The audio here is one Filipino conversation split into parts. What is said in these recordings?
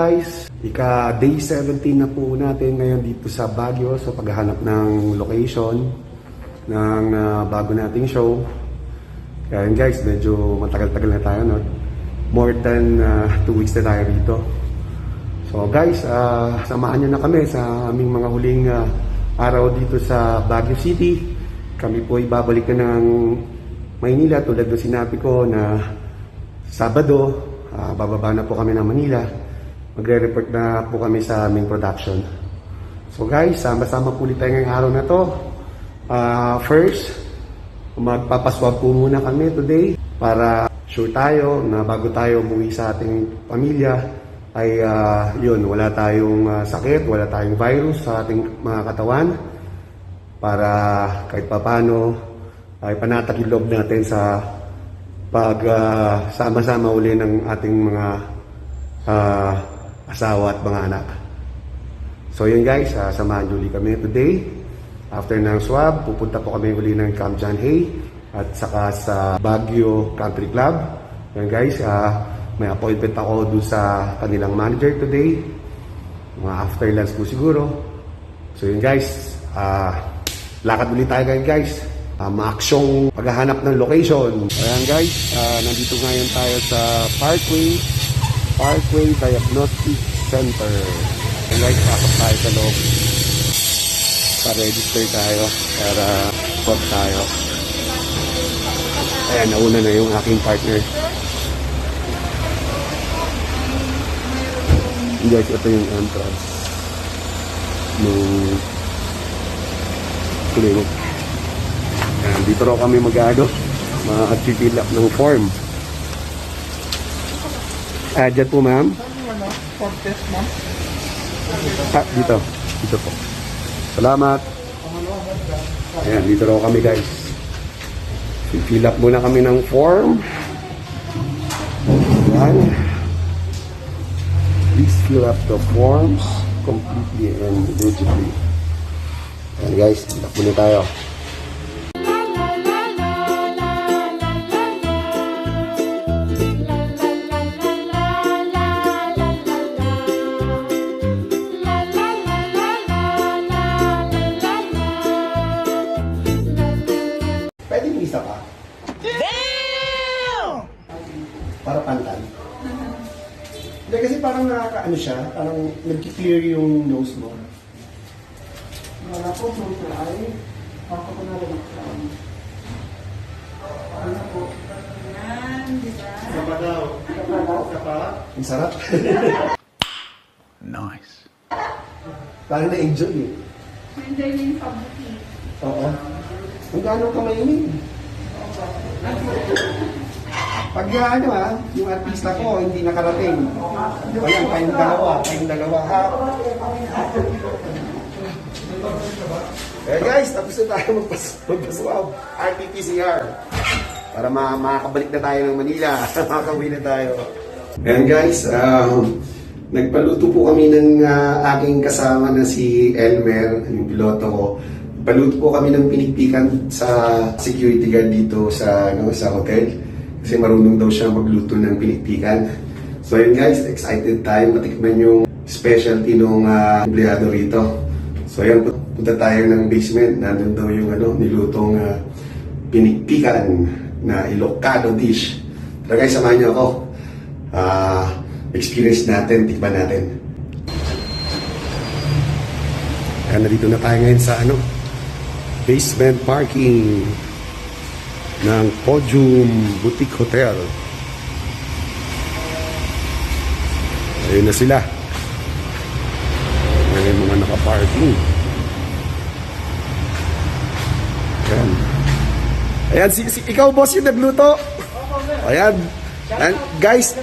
guys, day 17 na po natin ngayon dito sa Baguio sa paghahanap ng location ng bago nating show. Kaya guys, medyo matagal-tagal na tayo, no? More than 2 weeks na tayo rito. So guys, samahan nyo na kami sa aming mga huling araw dito sa Baguio City. Kami po ay babalik na ng Maynila tulad ng sinabi ko na Sabado, bababa na po kami ng Manila. Magre-report na po kami sa aming production. So guys, sama-sama po ulit tayo ngayong araw na to. First, magpapaswab po muna kami today para sure tayo na bago tayo umuwi sa ating pamilya ay wala tayong sakit, wala tayong virus sa ating mga katawan para kahit papano ay panatag yung loob natin sa pag sama-sama uli ng ating mga asawa at mga anak. So yun guys, samahan nyo uli kami today. After ng swab, pupunta po kami uli ng Camp John Hay at saka sa Baguio Country Club. Yun guys, may appointment ako doon sa kanilang manager today. Mga after lunch po siguro. So yun guys, lakad ulit tayo guys. Maaksyong paghahanap ng location. Ayan guys, nandito ngayon tayo sa Parkway Diagnostic Center. Ayan guys, pasok tayo sa loob. Pa-register tayo para swab tayo. Ayan, nauna na yung aking partner. Guys, ito yung entrance ng clinic. Ayan, dito raw kami mag-fill up ng form. Dyan po ma'am. For test ma'am. Dito. Dito po. Salamat. Ayan, dito raw kami guys. Fill up muna kami ng form. Ayan. Please fill up the forms completely and legibly. Ayan guys, fill up muna tayo. Pwede yung isa pa? Damn! Para pantan. Hindi kasi parang nakakaano siya, parang nag-clear yung nose mo. Wala po mo sa ay. Ako ko na rin ang ano po. Yan, di ba? Isa pa daw. Isa pa? Ang sarap. Nice. Parang na-enjoy eh. Enjoy mo yung pabuti. Oo. Ang gano'n ka mainig. Pag yung artista ko hindi nakarating. Ayan, kayong dalawa ha. Eh guys, tapos na tayo magpaswab. RT-PCR. Para makakabalik na tayo ng Manila. Makakauwi na tayo. Ayan guys, nagpaluto po kami ng aking kasama na si Elmer, yung piloto ko. Paluto po kami ng pinikpikan sa security guard dito sa hotel. Kasi marunong daw siya magluto ng pinikpikan. So yun guys, excited tayo matikman yung specialty ng empleyado rito. So yun, punta tayo ng basement. Nandun daw yung nilutong pinikpikan na Ilocano dish. Pero guys, samahan niyo ako. Experience natin, tikman natin. Kaya nandito na tayo ngayon sa basement parking ng Podium Boutique Hotel. Ayun na sila. Ayun mga naka-parking. Ayan. Ayan, ikaw boss yung nagluto. Ayan. And guys,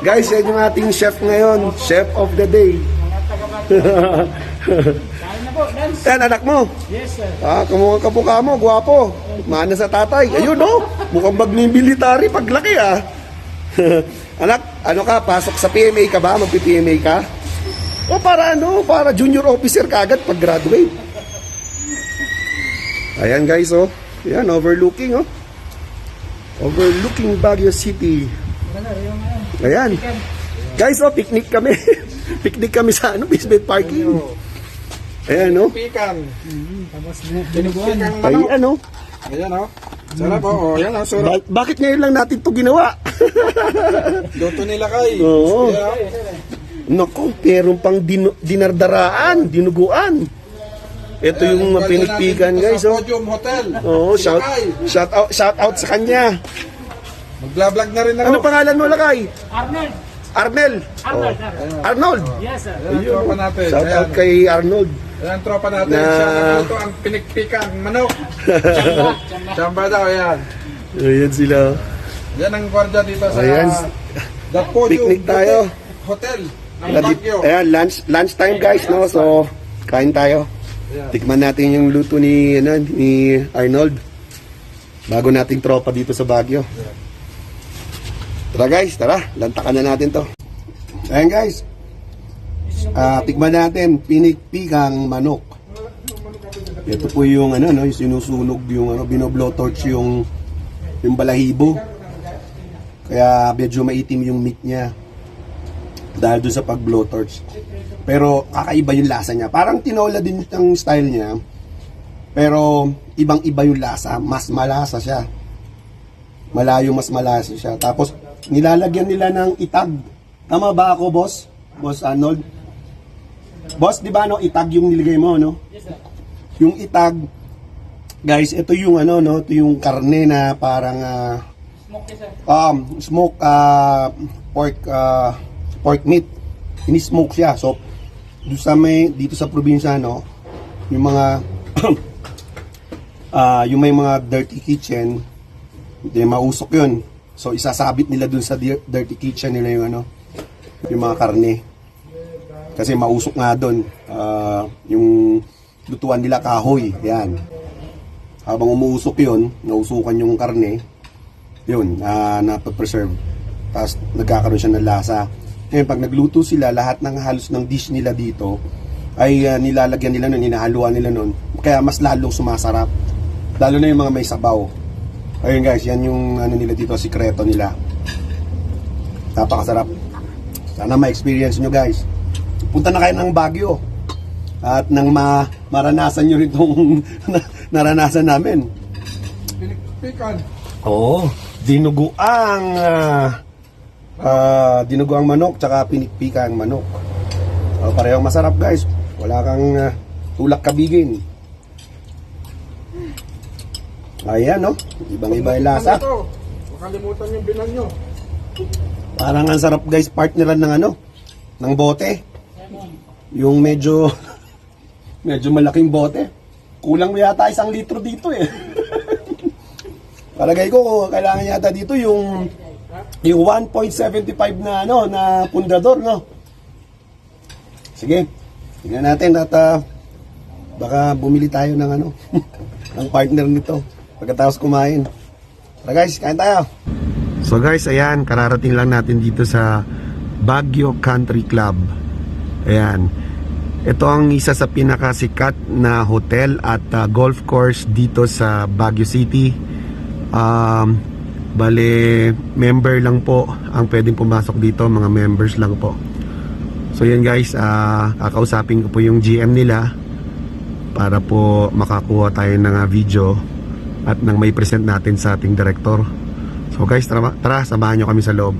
guys, yan yung ating chef ngayon. Chef of the day. Yan, anak mo. Yes, sir. Kamukha mo, guwapo. Mana sa tatay. Ayun, no? Mukhang mag-military paglaki, Anak, ka? Pasok sa PMA ka ba? Magpi-PMA ka? O para junior officer ka agad pag-graduate. Ayan, guys, Ayan, overlooking, Overlooking Baguio City. Ayan. Guys, oh, picnic kami. Picnic kami sa ano, basement parking. Ayan, no? Pikan. Tapos Pinubuan. Ay, ano? Ayan o. Sarap o. Ayan o. Sarap. Bakit ngayon lang natin to ginawa? Luto nila kay. Oo. Kaya, Naku, meron pang dinardaraan, dinuguan. Ito yung mga pinikpikan, guys, Sa oh. Podium Hotel. Oo, Sila Kay. shout out sa kanya. Magla-vlog na rin Ano ako. pangalan mo, Lakay? Arnold. Arnel. Arnold. Oh. Arnold. Yes, sir. Ayan ang tropa natin. Shout out Ayan. kay Arnold. Ayan ang tropa natin. Na- Siya nagluto ang pinikpikan manok. Chamba daw, ayan. Ayan sila. Yan ang gwardiya dito sa Ayan. The Podium Picnic tayo. Hotel ng Baguio. Ayan, lunch time, guys, no? So, kain tayo. Ayan. Tikman natin yung luto ni Arnold. Bago nating tropa dito sa Baguio. Tara guys, tara. Lantakan na natin to. Ayan guys. Tikman natin. Pinikpikang manok. Ito po yung ano, no, yung sinusunog yung ano, binoblowtorch yung balahibo. Kaya medyo maitim yung meat niya. Dahil doon sa pag-blowtorch. Pero kakaiba yung lasa niya. Parang tinola din ang style niya. Pero ibang-iba yung lasa. Mas malasa siya. Malayo, mas malasa siya. Tapos nilalagyan nila ng itag. Tama ba ako, boss? Boss Arnold? Boss, di ba, no, itag yung nilagay mo, no? Yes, sir. Yung itag, guys, ito yung ano, no, ito yung karne na parang Smoke, yes, sir. smoke pork meat. Ini-smoke siya. So, dito sa probinsya, no, yung mga yung may mga dirty kitchen, hindi mausok yun. So, isasabit nila dun sa dirty kitchen nila yung ano, yung mga karne. Kasi mausok nga dun. Yung lutuan nila kahoy. Yan. Habang umuusok yun, nausukan yung karne, yun, napapreserve. Tapos, nagkakaroon siya ng lasa. Ngayon, pag nagluto sila, lahat ng halos ng dish nila dito, ay nilalagyan nila nun, hinahaluan nila nun. Kaya mas lalong sumasarap. Lalo na yung mga may sabaw. Ayun guys, yan yung ano nila dito, sikreto nila. Napakasarap. Sana ma-experience nyo guys. Punta na kayo ng Baguio. At nang maranasan nyo rin itong naranasan namin. Pinikpikan. Oo, dinuguang manok tsaka pinikpikang manok. Parehong masarap guys. Wala kang tulak kabigin. Ayan, no? Ibang-iba yung lasa. Ano to? Makalimutan yung binan nyo. Parang ang sarap guys, partneran ng ano, ng bote. Yung medyo malaking bote. Kulang yata 1 litro dito eh. Palagay ko kailangan yata dito yung 1.75 na ano, na pundador, no. Sige. Tingnan natin at baka bumili tayo ng ano, ng partner nito pagkatapos kumain. Tara guys, kain tayo. So guys, ayan, kararating lang natin dito sa Baguio Country Club. Ayan. Ito ang isa sa pinakasikat na hotel at golf course dito sa Baguio City. Bale, member lang po ang pwedeng pumasok dito, mga members lang po. So yan guys, kakausapin ko po yung GM nila para po makakuha tayo ng video at nang may present natin sa ating director. So guys, tara samahan nyo kami sa loob.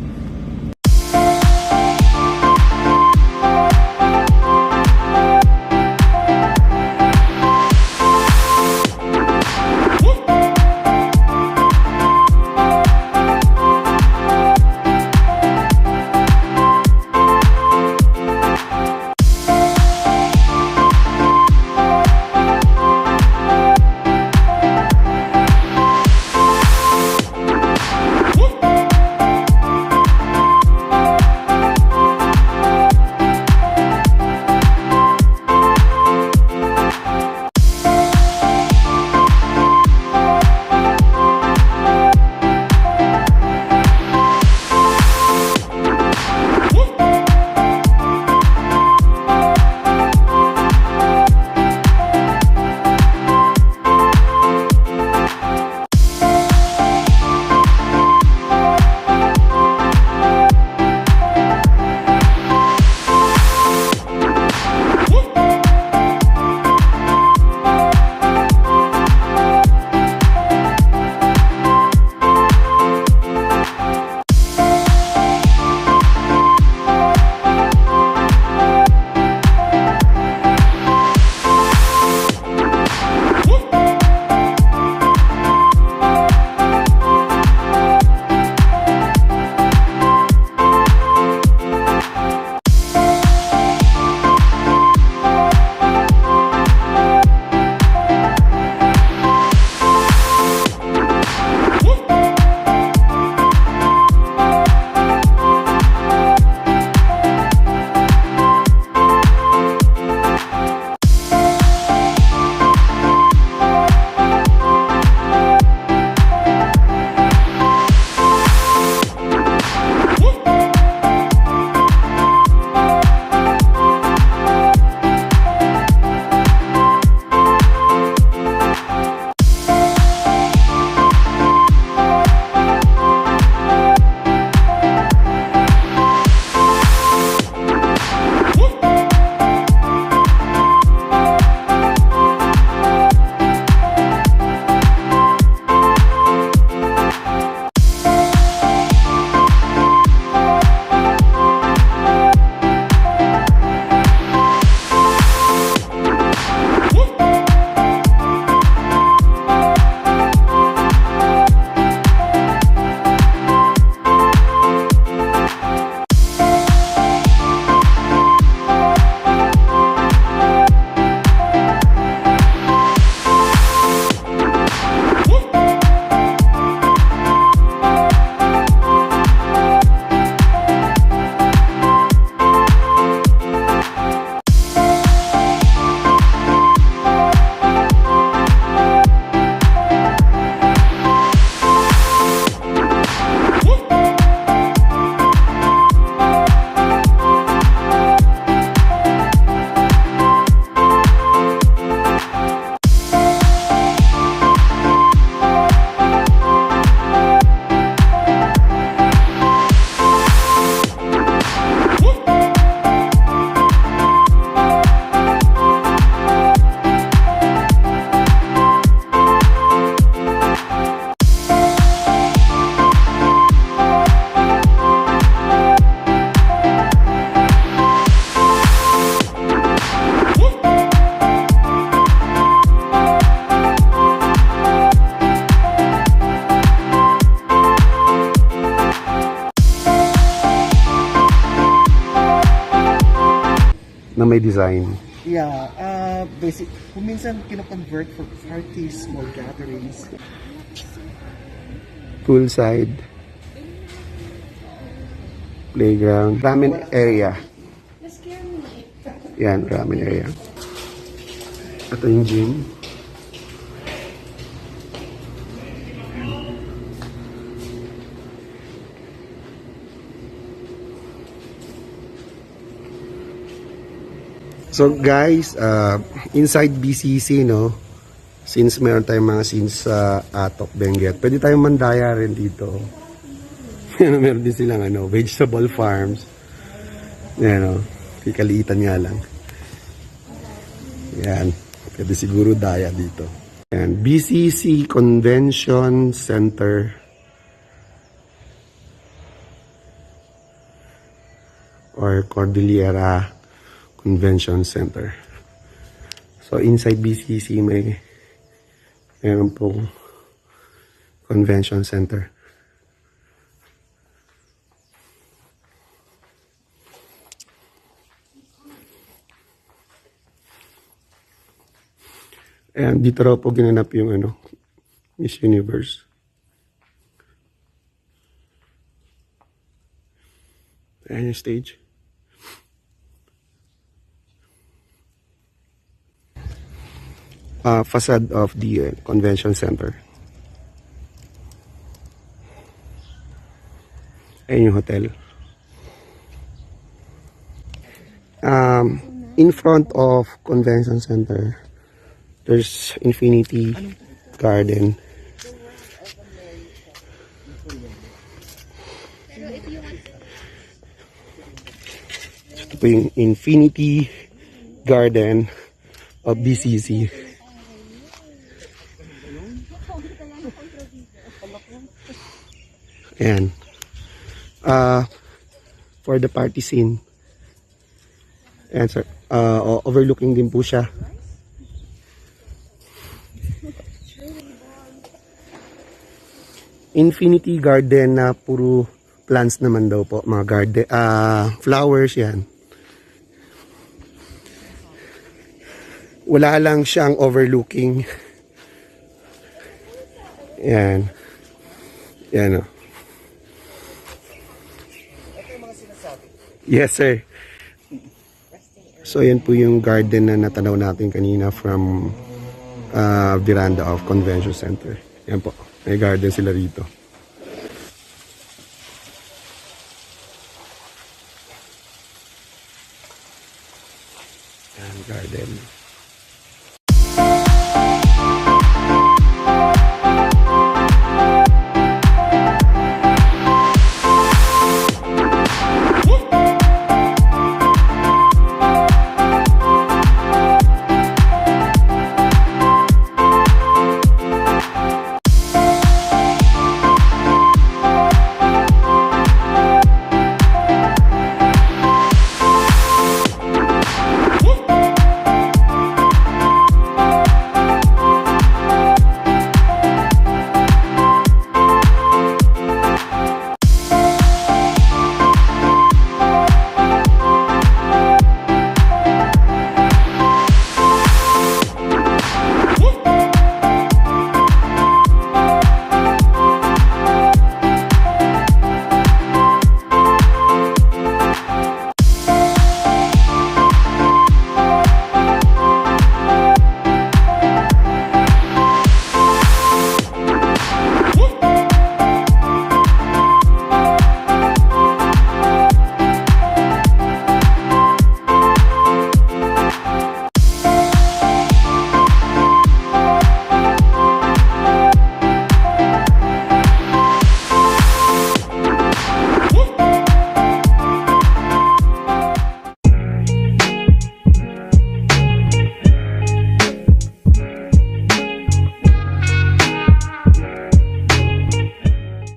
na may design. Yeah, basic. Kung minsan kino-convert for parties, small gatherings. Poolside. Playground. Ramen area. Yan, ramen area. Ito yung gym. So guys, inside BCC, no, since meron tayong mga scenes sa Atok, Benguet, pwede tayong mandaya rin dito. Meron din silang vegetable farms. Yan, kikaliitan nga lang. Yan, pwede siguro daya dito. Yan, BCC Convention Center. Or Cordillera Convention Center. So inside BCC meron pong convention center. And dito raw po ginanap yung Miss Universe. Ayan yung stage. Facade of the convention center. Ayan yung hotel. In front of convention center, there's Infinity Garden. Ito po yung Infinity Garden of BCC. Ayan. For the party scene. Ayan, sir. Overlooking din po siya. Infinity Garden na puro plants naman daw po. Mga garden, flowers yan. Wala lang siyang overlooking. Ayan. Ayan, o. Yes, sir. So, yan po yung garden na natanaw natin kanina from veranda of Convention Center. Yan po. May garden sila rito. Yan, garden.